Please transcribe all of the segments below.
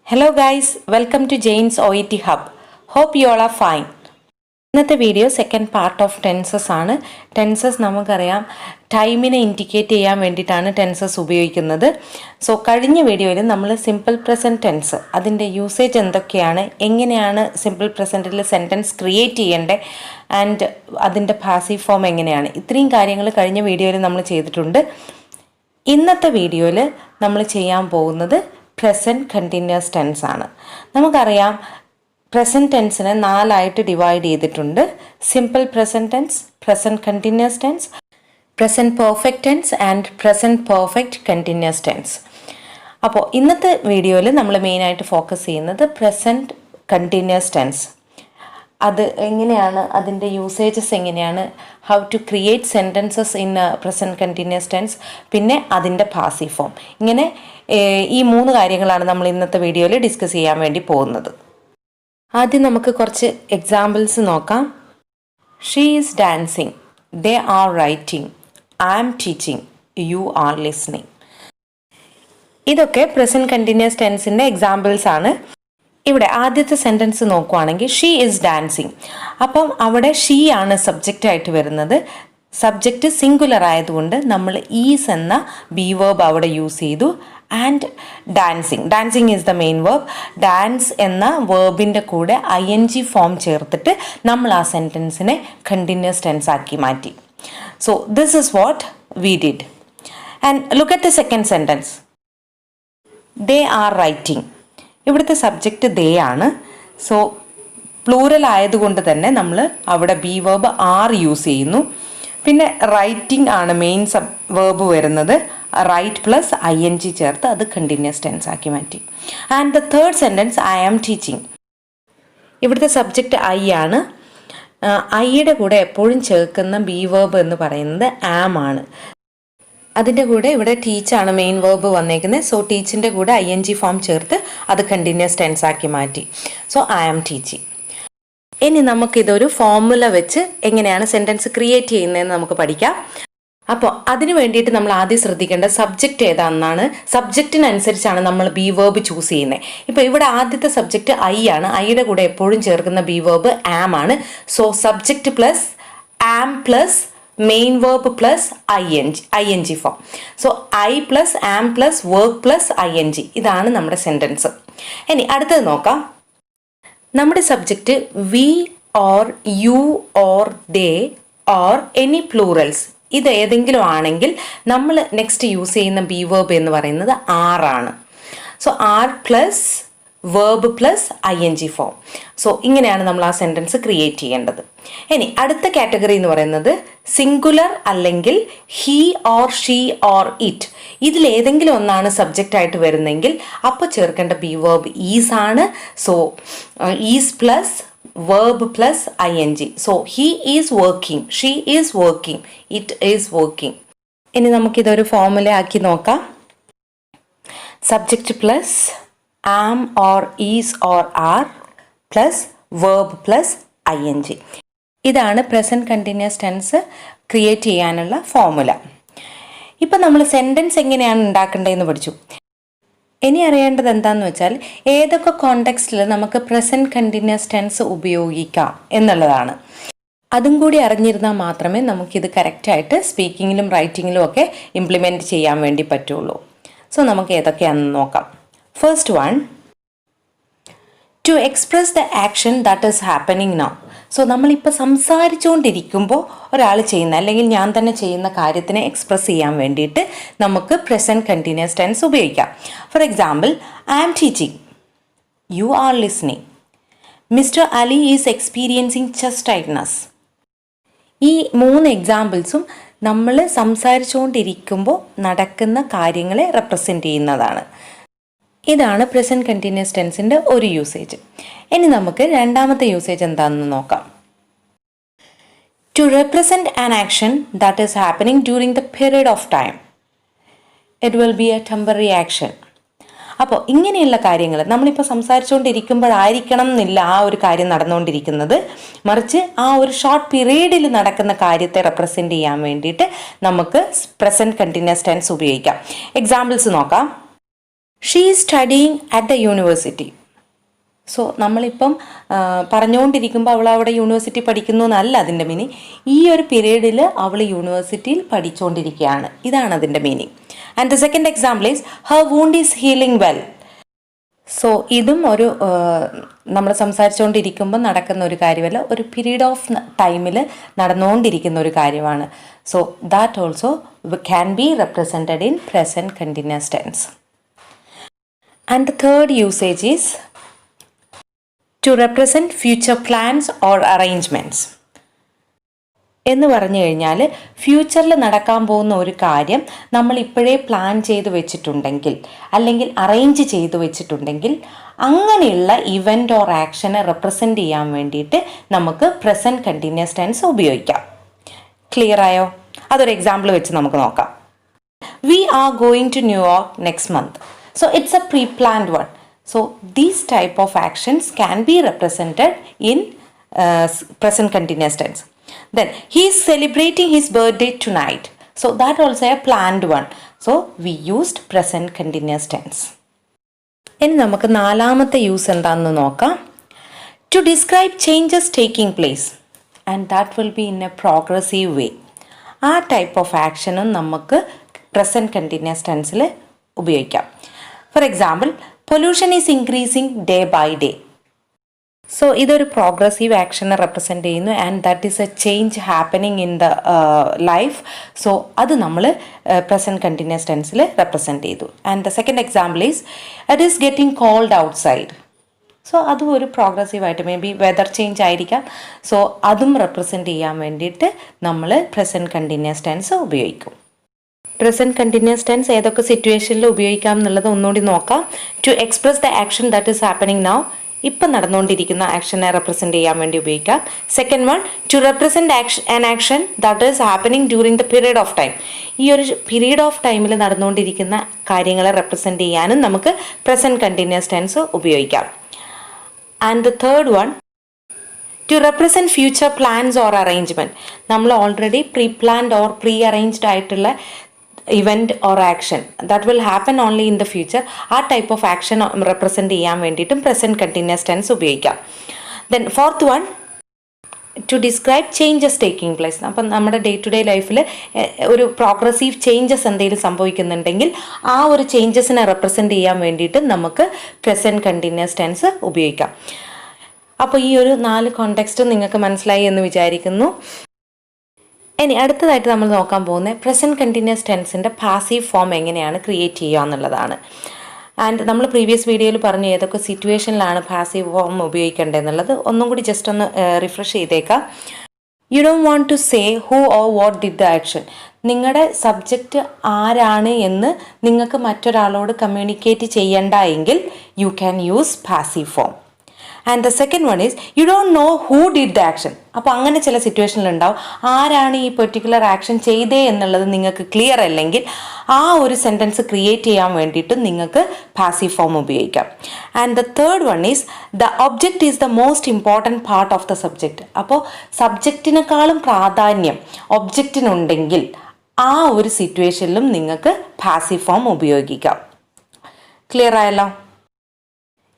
Hello guys, welcome to Jane's OET Hub. Hope you all are fine. ഇന്നത്തെ video second part of tenses ആണ്. Tenses നമുക്കറിയാം ടൈമിനെ indicate ചെയ്യാൻ വേണ്ടിയിട്ടാണ് tenses ഉപയോഗിക്കുന്നത്. So കഴിഞ്ഞ വീഡിയോയിൽ നമ്മൾ സിമ്പിൾ പ്രസൻറ്റ് ടെൻസ് അതിൻ്റെ യൂസേജ് എന്തൊക്കെയാണ്, എങ്ങനെയാണ് സിമ്പിൾ പ്രസൻറ്റിൽ സെൻറ്റൻസ് ക്രിയേറ്റ് ചെയ്യേണ്ടത് ആൻഡ് അതിൻ്റെ പാസീവ് ഫോം എങ്ങനെയാണ്, ഇത്രയും കാര്യങ്ങൾ കഴിഞ്ഞ വീഡിയോയിൽ നമ്മൾ ചെയ്തിട്ടുണ്ട്. ഇന്നത്തെ വീഡിയോയിൽ നമ്മൾ ചെയ്യാൻ പോകുന്നത് പ്രസൻറ്റ് കണ്ടിന്യൂസ് ടെൻസ് ആണ്. നമുക്കറിയാം പ്രസൻറ്റ് ടെൻസിനെ 4ആയിട്ട് ഡിവൈഡ് ചെയ്തിട്ടുണ്ട്. Simple present tense, present continuous tense, present perfect tense and present perfect continuous tense. അപ്പോൾ ഇന്നത്തെ വീഡിയോയിൽ നമ്മൾ മെയിനായിട്ട് ഫോക്കസ് ചെയ്യുന്നത് പ്രസൻറ്റ് കണ്ടിന്യൂസ് ടെൻസ്. അത് എങ്ങനെയാണ്, അതിൻ്റെ യൂസേജസ് എങ്ങനെയാണ്, how to create sentences in present continuous tense, പിന്നെ അതിൻ്റെ പാസീവ് ഫോം. ഇങ്ങനെ ഈ 3 കാര്യങ്ങളാണ് നമ്മൾ ഇന്നത്തെ വീഡിയോയിൽ ഡിസ്കസ് ചെയ്യാൻ വേണ്ടി പോകുന്നത്. ആദ്യം നമുക്ക് കുറച്ച് എക്സാമ്പിൾസ് നോക്കാം. She is dancing, they are writing, I am teaching, you are listening. ഇതൊക്കെ പ്രസൻറ്റ് കണ്ടിന്യൂസ് ടെൻസിൻ്റെ എക്സാമ്പിൾസ് ആണ്. ഇവിടെ ആദ്യത്തെ സെൻറ്റൻസ് നോക്കുവാണെങ്കിൽ ഷീ ഈസ് ഡാൻസിങ്. അപ്പം അവിടെ ഷീ ആണ് സബ്ജക്റ്റായിട്ട് വരുന്നത്. സബ്ജക്റ്റ് സിംഗുലർ ആയതുകൊണ്ട് നമ്മൾ ഈസ് എന്ന ബി വേർബ് അവിടെ യൂസ് ചെയ്തു. And dancing is the main verb. Dance എന്ന വേർബിൻ്റെ കൂടെ ING ഫോം ചേർത്തിട്ട് നമ്മൾ ആ സെൻറ്റൻസിനെ കണ്ടിന്യൂസ് ടെൻസ് ആക്കി മാറ്റി. So this is what we did. And look at the second sentence. They are writing. ഇവിടുത്തെ സബ്ജക്റ്റ് ദേ ആണ്. സോ പ്ലൂറൽ ആയതുകൊണ്ട് തന്നെ നമ്മൾ അവിടെ ബി വേർബ് ആർ യൂസ് ചെയ്യുന്നു. പിന്നെ റൈറ്റിംഗ് ആണ് മെയിൻ വേർബ് വരുന്നത്. റൈറ്റ് പ്ലസ് ING ചേർത്ത് അത് കണ്ടിന്യൂസ് ടെൻസ് ആക്കി മാറ്റി. And the third sentence I am teaching. ഇവിടുത്തെ സബ്ജക്റ്റ് ഐ ആണ്. ഐയുടെ കൂടെ എപ്പോഴും ചേർക്കുന്ന ബി വേർബ് എന്ന് പറയുന്നത് ആം ആണ്. അതിൻ്റെ കൂടെ ഇവിടെ ടീച്ചാണ് മെയിൻ വേർബ് വന്നേക്കുന്നത്. സോ ടീച്ചിൻ്റെ കൂടെ ING ഫോം ചേർത്ത് അത് കണ്ടിന്യൂസ് ടെൻസ് ആക്കി മാറ്റി. So I am teaching. ഇനി നമുക്കിതൊരു ഫോർമുല വെച്ച് എങ്ങനെയാണ് സെൻറ്റൻസ് ക്രിയേറ്റ് ചെയ്യുന്നതെന്ന് നമുക്ക് പഠിക്കാം. അപ്പോൾ അതിന് വേണ്ടിയിട്ട് നമ്മൾ ആദ്യം ശ്രദ്ധിക്കേണ്ട സബ്ജക്റ്റ് ഏതാണെന്നാണ്. സബ്ജക്റ്റിനനുസരിച്ചാണ് നമ്മൾ ബി വേർബ് ചൂസ് ചെയ്യുന്നത്. ഇപ്പോൾ ഇവിടെ ആദ്യത്തെ സബ്ജക്റ്റ് ഐ ആണ്. ഐയുടെ കൂടെ എപ്പോഴും ചേർക്കുന്ന ബി വേർബ് ആം ആണ്. So subject plus am plus main verb plus ING form. So I plus am plus verb plus ING. ഇതാണ് നമ്മുടെ സെൻറ്റൻസ്. ഇനി അടുത്തത് നോക്കാം. നമ്മുടെ subject we or you or they or any plurals ഇത് ഏതെങ്കിലും ആണെങ്കിൽ നമ്മൾ നെക്സ്റ്റ് യൂസ് ചെയ്യുന്ന ബി വേർബ് എന്ന് പറയുന്നത് ആർ ആണ്. So are plus verb plus ING form. So ഇങ്ങനെയാണ് നമ്മൾ ആ സെൻറ്റൻസ് ക്രിയേറ്റ് ചെയ്യേണ്ടത്. ഇനി അടുത്ത കാറ്റഗറി എന്ന് പറയുന്നത് സിംഗുലർ അല്ലെങ്കിൽ he or she or it. ഇതിലേതെങ്കിലും ഒന്നാണ് സബ്ജക്റ്റ് ആയിട്ട് വരുന്നെങ്കിൽ അപ്പോൾ ചേർക്കേണ്ട ബി വേർബ് ഈസ് ആണ്. So is plus verb plus ING. So he is working, she is working, it is working. ഇനി നമുക്കിതൊരു ഫോർമുല ആക്കി നോക്കാം. Subject plus am or is or are plus verb plus ING. ഇതാണ് present continuous tense create ചെയ്യാനുള്ള formula. ഇപ്പം നമ്മൾ sentence എങ്ങനെയാണ് ഉണ്ടാക്കേണ്ടതെന്ന് പഠിച്ചു. ഇനി അറിയേണ്ടത് എന്താണെന്ന് വെച്ചാൽ ഏതൊക്കെ കോണ്ടെക്സ്റ്റിൽ നമുക്ക് പ്രസൻറ്റ് കണ്ടിന്യൂസ് ടെൻസ് ഉപയോഗിക്കാം എന്നുള്ളതാണ്. അതും കൂടി അറിഞ്ഞിരുന്നാൽ മാത്രമേ നമുക്കിത് കറക്റ്റായിട്ട് സ്പീക്കിങ്ങിലും റൈറ്റിങ്ങിലും ഒക്കെ ഇംപ്ലിമെൻറ്റ് ചെയ്യാൻ വേണ്ടി പറ്റുള്ളൂ. സോ നമുക്ക് ഏതൊക്കെയാണെന്ന് നോക്കാം. First one, to express the action that is happening now. So നമ്മളിപ്പോൾ സംസാരിച്ചുകൊണ്ടിരിക്കുമ്പോൾ ഒരാൾ ചെയ്യുന്ന അല്ലെങ്കിൽ ഞാൻ തന്നെ ചെയ്യുന്ന കാര്യത്തിനെ എക്സ്പ്രസ് ചെയ്യാൻ വേണ്ടിയിട്ട് നമുക്ക് പ്രസൻറ്റ് കണ്ടിന്യൂസ് ടെൻസ് ഉപയോഗിക്കാം. For example, I am teaching, you are listening, mister Ali is experiencing chest tightness. ഈ 3 എക്സാമ്പിൾസും നമ്മൾ സംസാരിച്ചുകൊണ്ടിരിക്കുമ്പോൾ നടക്കുന്ന കാര്യങ്ങളെ റെപ്രസെൻ്റ് ചെയ്യുന്നതാണ്. ഇതാണ് പ്രസൻറ്റ് കണ്ടിന്യൂസ് ടെൻസിൻ്റെ ഒരു യൂസേജ്. ഇനി നമുക്ക് രണ്ടാമത്തെ യൂസേജ് എന്താണെന്ന് നോക്കാം. To represent an action that is happening during the period of time, it will be a temporary action. അപ്പോൾ ഇങ്ങനെയുള്ള കാര്യങ്ങൾ നമ്മളിപ്പോൾ സംസാരിച്ചുകൊണ്ടിരിക്കുമ്പോഴായിരിക്കണം എന്നില്ല ആ ഒരു കാര്യം നടന്നുകൊണ്ടിരിക്കുന്നത്. മറിച്ച് ആ ഒരു ഷോർട്ട് പീരീഡിൽ നടക്കുന്ന കാര്യത്തെ റെപ്രസെൻ്റ് ചെയ്യാൻ വേണ്ടിയിട്ട് നമുക്ക് പ്രസൻറ്റ് കണ്ടിന്യൂസ് ടെൻസ് ഉപയോഗിക്കാം. എക്സാമ്പിൾസ് നോക്കാം. She is studying at the university. So നമ്മളിപ്പം പറഞ്ഞുകൊണ്ടിരിക്കുമ്പോൾ അവൾ അവിടെ യൂണിവേഴ്സിറ്റി പഠിക്കുന്നു എന്നല്ല അതിൻ്റെ മീനിങ്. ഈ ഒരു പീരീഡിൽ അവൾ യൂണിവേഴ്സിറ്റിയിൽ പഠിച്ചുകൊണ്ടിരിക്കുകയാണ്, ഇതാണ് അതിൻ്റെ meaning. And the second example is her wound is healing well. So ഇതും ഒരു നമ്മൾ സംസാരിച്ചുകൊണ്ടിരിക്കുമ്പോൾ നടക്കുന്ന ഒരു കാര്യമല്ല, ഒരു പീരീഡ് ഓഫ് ടൈമിൽ നടന്നുകൊണ്ടിരിക്കുന്ന ഒരു കാര്യമാണ്. So that also can be represented in present continuous tense. And the third usage is to represent future plans or arrangements. എന്ന് പറഞ്ഞു കഴിഞ്ഞാൽ ഫ്യൂച്ചറിൽ നടക്കാൻ പോകുന്ന ഒരു കാര്യം നമ്മൾ ഇപ്പോഴേ പ്ലാൻ ചെയ്ത് വെച്ചിട്ടുണ്ടെങ്കിൽ അല്ലെങ്കിൽ അറേഞ്ച് ചെയ്ത് വെച്ചിട്ടുണ്ടെങ്കിൽ അങ്ങനെയുള്ള ഇവൻ്റ് ഓർ ആക്ഷനെ റെപ്രസെൻ്റ് ചെയ്യാൻ വേണ്ടിയിട്ട് നമുക്ക് പ്രസൻറ്റ് കണ്ടിന്യൂസ് ടെൻസ് ഉപയോഗിക്കാം. ക്ലിയർ ആയോ? അതൊരു എക്സാമ്പിൾ വെച്ച് നമുക്ക് നോക്കാം. We are going to New York next month. So it's a preplanned one. So these type of actions can be represented in present continuous tense. Then he is celebrating his birthday tonight. So that also a planned one. So we used present continuous tense. ഇനി നമുക്ക് നാലാമത്തെ use എന്താണെന്ന് നോക്കാം. To describe changes taking place, and that will be in a progressive way. ആ type of ആക്ഷനും നമുക്ക് present continuous ടെൻസിൽ ഉപയോഗിക്കാം. For example, pollution is increasing day by day. So ഇതൊരു പ്രോഗ്രസീവ് ആക്ഷനെ റെപ്രസെൻ്റ് ചെയ്യുന്നു and that is a change happening in the life. So അത് നമ്മൾ പ്രസൻറ്റ് കണ്ടിന്യൂസ് ടെൻസിൽ റെപ്രസെൻ്റ് ചെയ്തു. And the second example is it is getting cold outside. So അതും ഒരു പ്രോഗ്രസീവായിട്ട് മേ ബി വെതർ ചേഞ്ച് ആയിരിക്കാം. സോ അതും റെപ്രസെൻ്റ് ചെയ്യാൻ വേണ്ടിയിട്ട് നമ്മൾ പ്രസൻറ്റ് കണ്ടിന്യൂസ് ടെൻസ് ഉപയോഗിക്കും. പ്രസൻറ്റ് കണ്ടിന്യൂസ് ടെൻസ് ഏതൊക്കെ സിറ്റുവേഷനിൽ ഉപയോഗിക്കാം എന്നുള്ളത് ഒന്നുകൂടി നോക്കാം. To express the action that is happening now, ഇപ്പം നടന്നുകൊണ്ടിരിക്കുന്ന ആക്ഷനെ റെപ്രസെൻ്റ് ചെയ്യാൻ വേണ്ടി ഉപയോഗിക്കാം. Second one, to represent an action that is happening during the period of time. ഈ ഒരു പീരീഡ് ഓഫ് ടൈമിൽ നടന്നുകൊണ്ടിരിക്കുന്ന കാര്യങ്ങളെ റെപ്രസെൻ്റ് ചെയ്യാനും നമുക്ക് പ്രസൻറ്റ് കണ്ടിന്യൂസ് ടെൻസ് ഉപയോഗിക്കാം. And the third one, to represent future plans or arrangement. നമ്മൾ already pre planned or pre arranged ആയിട്ടുള്ള event or action that will happen only in the future, ആ type of action represent ചെയ്യാൻ വേണ്ടിയിട്ടും present continuous tense ഉപയോഗിക്കാം. Then fourth one, to describe changes taking place. അപ്പം നമ്മുടെ day to day ലൈഫിൽ ഒരു progressive changes എന്തെങ്കിലും സംഭവിക്കുന്നുണ്ടെങ്കിൽ ആ ഒരു ചേഞ്ചസിനെ റെപ്രസെൻ്റ് ചെയ്യാൻ വേണ്ടിയിട്ട് നമുക്ക് പ്രസൻറ്റ് കണ്ടിന്യൂസ് ടെൻസ് ഉപയോഗിക്കാം. അപ്പോൾ ഈ ഒരു 4 കോണ്ടെക്സ്റ്റും നിങ്ങൾക്ക് മനസ്സിലായി എന്ന് വിചാരിക്കുന്നു. ഇനി അടുത്തതായിട്ട് നമ്മൾ നോക്കാൻ പോകുന്നത് പ്രസൻറ്റ് കണ്ടിന്യൂസ് ടെൻസിൻ്റെ പാസീവ് ഫോം എങ്ങനെയാണ് ക്രിയേറ്റ് ചെയ്യുക എന്നുള്ളതാണ്. ആൻഡ് നമ്മൾ പ്രീവിയസ് വീഡിയോയിൽ പറഞ്ഞു ഏതൊക്കെ സിറ്റുവേഷനിലാണ് പാസീവ് ഫോം ഉപയോഗിക്കേണ്ടതെന്നുള്ളത്. ഒന്നും കൂടി ജസ്റ്റ് ഒന്ന് റിഫ്രഷ് ചെയ്തേക്കാം. You don't want to say who or what did the action. നിങ്ങളുടെ സബ്ജക്റ്റ് ആരാണ് എന്ന് നിങ്ങൾക്ക് മറ്റൊരാളോട് കമ്മ്യൂണിക്കേറ്റ് ചെയ്യണ്ട എങ്കിൽ you can use passive form. And the second one is you don't know who did the action. അപ്പോൾ അങ്ങനെ ചില സിറ്റുവേഷനിലുണ്ടാവും ആരാണ് ഈ പെർട്ടിക്കുലർ ആക്ഷൻ ചെയ്തേ എന്നുള്ളത് നിങ്ങൾക്ക് ക്ലിയർ അല്ലെങ്കിൽ ആ ഒരു സെൻറ്റൻസ് ക്രിയേറ്റ് ചെയ്യാൻ വേണ്ടിയിട്ട് നിങ്ങൾക്ക് പാസീവ് ഫോം ഉപയോഗിക്കാം. And the third one is the object is the most important part of the subject. അപ്പോൾ സബ്ജക്റ്റിനേക്കാളും പ്രാധാന്യം ഒബ്ജക്റ്റിനുണ്ടെങ്കിൽ ആ ഒരു സിറ്റുവേഷനിലും നിങ്ങൾക്ക് പാസീവ് ഫോം ഉപയോഗിക്കാം. ക്ലിയർ ആയല്ലോ?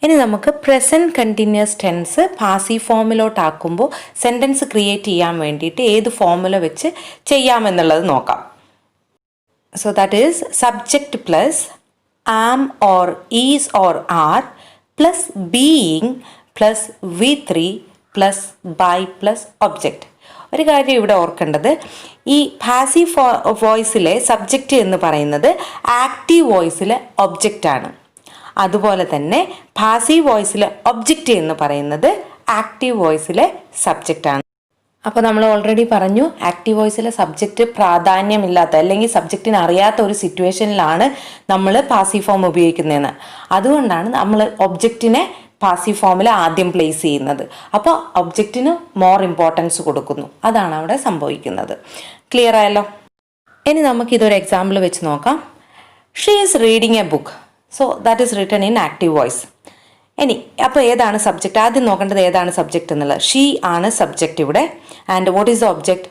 ഇനി നമുക്ക് പ്രസൻറ്റ് കണ്ടിന്യൂസ് ടെൻസ് പാസീവ് ഫോമിലോട്ടാക്കുമ്പോൾ സെൻറ്റൻസ് ക്രിയേറ്റ് ചെയ്യാൻ വേണ്ടിയിട്ട് ഏത് ഫോമുല വെച്ച് ചെയ്യാമെന്നുള്ളത് നോക്കാം. So that is subject plus am or is or are plus being plus V3 plus by plus object. ഒരു കാര്യം ഇവിടെ ഓർക്കേണ്ടത്, ഈ പാസീവ് വോയിസിലെ സബ്ജക്റ്റ് എന്ന് പറയുന്നത് ആക്റ്റീവ് വോയിസിലെ ഒബ്ജക്റ്റാണ്. അതുപോലെ തന്നെ പാസീവ് വോയിസിലെ ഒബ്ജക്റ്റ് എന്ന് പറയുന്നത് ആക്റ്റീവ് വോയിസിലെ സബ്ജക്റ്റാണ്. അപ്പോൾ നമ്മൾ ഓൾറെഡി പറഞ്ഞു ആക്റ്റീവ് വോയിസിലെ സബ്ജക്റ്റ് പ്രാധാന്യമില്ലാത്ത അല്ലെങ്കിൽ സബ്ജക്റ്റിന് അറിയാത്ത ഒരു സിറ്റുവേഷനിലാണ് നമ്മൾ പാസീവ് ഫോം ഉപയോഗിക്കുന്നതെന്ന്. അതുകൊണ്ടാണ് നമ്മൾ ഒബ്ജക്റ്റിനെ പാസീവ് ഫോമിൽ ആദ്യം പ്ലേസ് ചെയ്യുന്നത്. അപ്പോൾ ഒബ്ജക്റ്റിന് മോർ ഇമ്പോർട്ടൻസ് കൊടുക്കുന്നു. അതാണ് അവിടെ സംഭവിക്കുന്നത്. ക്ലിയർ ആയല്ലോ? ഇനി നമുക്കിതൊരു എക്സാമ്പിൾ വെച്ച് നോക്കാം. She is reading A book. So that is written in active voice. ഇനി അപ്പോൾ ഏതാണ് സബ്ജക്റ്റ്? ആദ്യം നോക്കേണ്ടത് ഏതാണ് സബ്ജക്റ്റ് എന്നുള്ളത്. ഷീ ആണ് സബ്ജക്റ്റ് ഇവിടെ. And what is the object?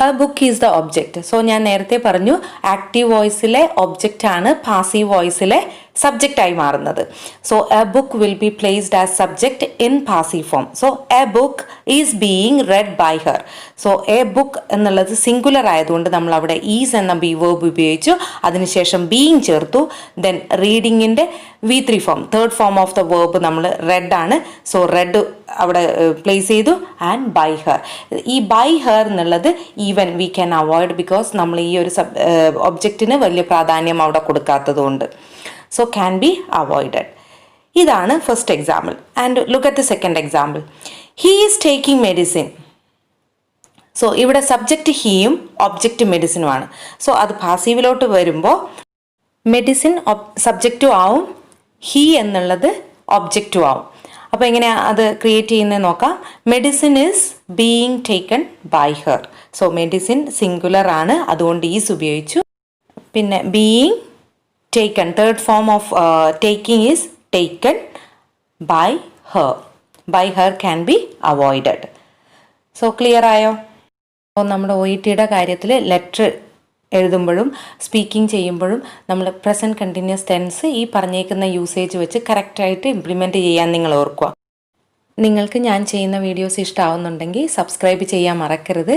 A book is the object. So ഞാൻ നേരത്തെ പറഞ്ഞു ആക്റ്റീവ് വോയിസിലെ ഒബ്ജക്റ്റ് ആണ് പാസീവ് വോയിസിലെ സബ്ജക്റ്റായി മാറുന്നത്. So a book will be placed as subject in passive form. So a book is being read by her. So a book എന്നുള്ളത് singular ആയതുകൊണ്ട് നമ്മൾ അവിടെ ഈസ് എന്ന ബി വേർബ് ഉപയോഗിച്ചു, അതിനുശേഷം ബീയിങ് ചേർത്തു. ദെൻ റീഡിങ്ങിൻ്റെ V3 form, third form of the verb നമ്മൾ റെഡ് ആണ്. സോ റെഡ് അവിടെ പ്ലേസ് ചെയ്തു ആൻഡ് ബൈ ഹെർ. ഈ ബൈ ഹെർ എന്നുള്ളത് even we can avoid because നമ്മൾ ഈ ഒരു ഒബ്ജക്റ്റിന് വലിയ പ്രാധാന്യം അവിടെ കൊടുക്കാത്തതുകൊണ്ട്. So can be avoided. ഇതാണ് first example. And look at the second example. He is taking medicine. So ഇവിടെ സബ്ജക്റ്റ് ഹീയും ഒബ്ജക്റ്റ് മെഡിസിനുമാണ്. സോ അത് പാസീവിലോട്ട് വരുമ്പോൾ മെഡിസിൻ സബ്ജക്റ്റും ആവും, ഹീ എന്നുള്ളത് ഒബ്ജക്റ്റും ആവും. അപ്പോൾ എങ്ങനെയാണ് അത് ക്രിയേറ്റ് ചെയ്യുന്നത് നോക്കാം. Medicine is being taken by her. So medicine singular ആണ്, അതുകൊണ്ട് ഈസ് ഉപയോഗിച്ചു. പിന്നെ being taken, third form of taking is taken by her. By her can be avoided. So clear ആയോ? അപ്പോൾ നമ്മുടെ OETയുടെ കാര്യത്തിൽ ലെറ്റർ എഴുതുമ്പോഴും സ്പീക്കിംഗ് ചെയ്യുമ്പോഴും നമ്മൾ പ്രസൻറ്റ് കണ്ടിന്യൂസ് ടെൻസ് ഈ പറഞ്ഞേക്കുന്ന യൂസേജ് വെച്ച് കറക്റ്റായിട്ട് ഇംപ്ലിമെൻറ്റ് ചെയ്യാൻ നിങ്ങൾ ഓർക്കുക. നിങ്ങൾക്ക് ഞാൻ ചെയ്യുന്ന വീഡിയോസ് ഇഷ്ടമാവുന്നുണ്ടെങ്കിൽ സബ്സ്ക്രൈബ് ചെയ്യാൻ മറക്കരുത്.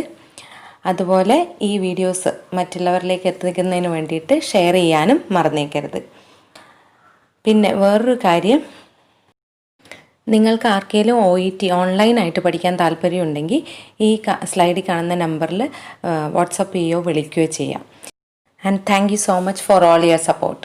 അതുപോലെ ഈ വീഡിയോസ് മറ്റുള്ളവരിലേക്ക് എത്തിക്കുന്നതിന് വേണ്ടിയിട്ട് ഷെയർ ചെയ്യാനും മറന്നേക്കരുത്. പിന്നെ വേറൊരു കാര്യം, നിങ്ങൾക്ക് ആർക്കെങ്കിലും OET ഓൺലൈനായിട്ട് പഠിക്കാൻ താല്പര്യമുണ്ടെങ്കിൽ ഈ സ്ലൈഡിൽ കാണുന്ന നമ്പറിൽ വാട്സപ്പ് ചെയ്യുകയോ വിളിക്കുകയോ ചെയ്യാം. And thank you so much for all your support.